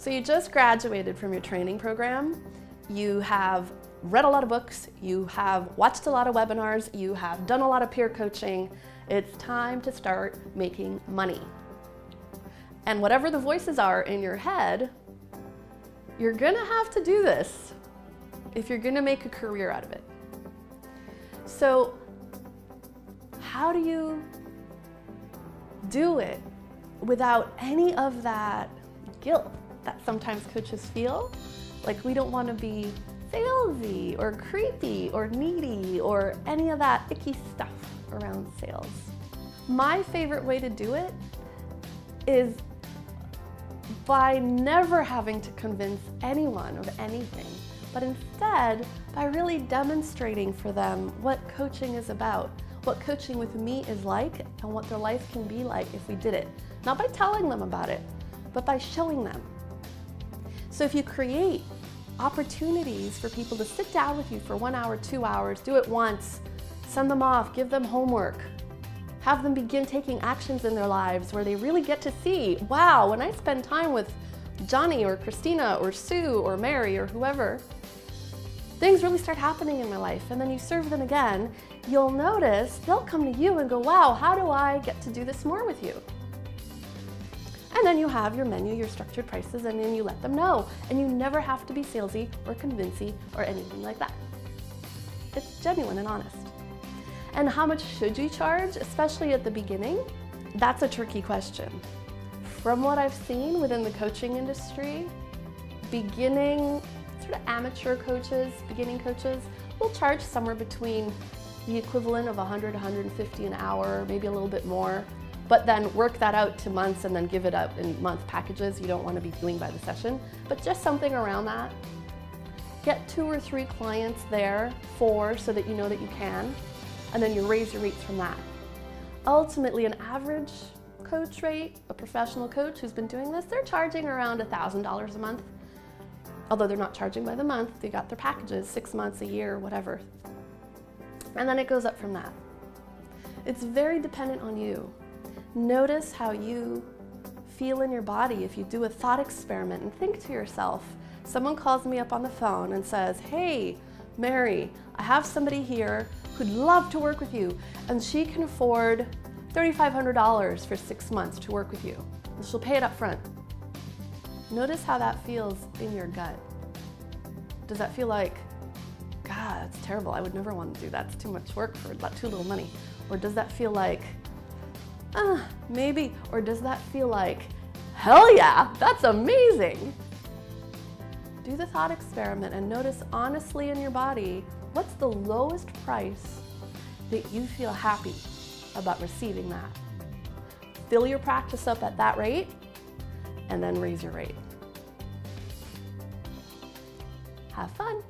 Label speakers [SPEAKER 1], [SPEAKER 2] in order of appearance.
[SPEAKER 1] So you just graduated from your training program, you have read a lot of books, you have watched a lot of webinars, you have done a lot of peer coaching. It's time to start making money. And whatever the voices are in your head, you're gonna have to do this if you're gonna make a career out of it. So how do you do it without any of that guilt that sometimes coaches feel? Like we don't want to be salesy or creepy or needy or any of that icky stuff around sales. My favorite way to do it is by never having to convince anyone of anything, but instead by really demonstrating for them what coaching is about, what coaching with me is like, and what their life can be like if we did it. Not by telling them about it, but by showing them. So if you create opportunities for people to sit down with you for 1 hour, 2 hours, do it once, send them off, give them homework, have them begin taking actions in their lives where they really get to see, wow, when I spend time with Johnny or Christina or Sue or Mary or whoever, things really start happening in my life. And then you serve them again, you'll notice they'll come to you and go, wow, how do I get to do this more with you? And then you have your menu, your structured prices, and then you let them know. And you never have to be salesy or convincing or anything like that. It's genuine and honest. And how much should you charge, especially at the beginning? That's a tricky question. From what I've seen within the coaching industry, beginning, sort of amateur coaches, beginning coaches, will charge somewhere between the equivalent of $100, $150 an hour, maybe a little bit more. But then work that out to months and then give it up in month packages. You don't want to be doing by the session, but just something around that. Get 2 or 3 clients there, 4, so that you know that you can, and then you raise your rates from that. Ultimately, an average coach rate, a professional coach who's been doing this, they're charging around $1,000 a month. Although they're not charging by the month, they got their packages, 6 months, a year, whatever. And then it goes up from that. It's very dependent on you. Notice how you feel in your body if you do a thought experiment and think to yourself, someone calls me up on the phone and says, hey, Mary, I have somebody here who'd love to work with you, and she can afford $3,500 for 6 months to work with you. And she'll pay it up front. Notice how that feels in your gut. Does that feel like, God, that's terrible, I would never want to do that, it's too much work for too little money? Or does that feel like, maybe, or does that feel like, hell yeah, that's amazing? Do the thought experiment and notice honestly in your body, what's the lowest price that you feel happy about receiving that? Fill your practice up at that rate and then raise your rate. Have fun.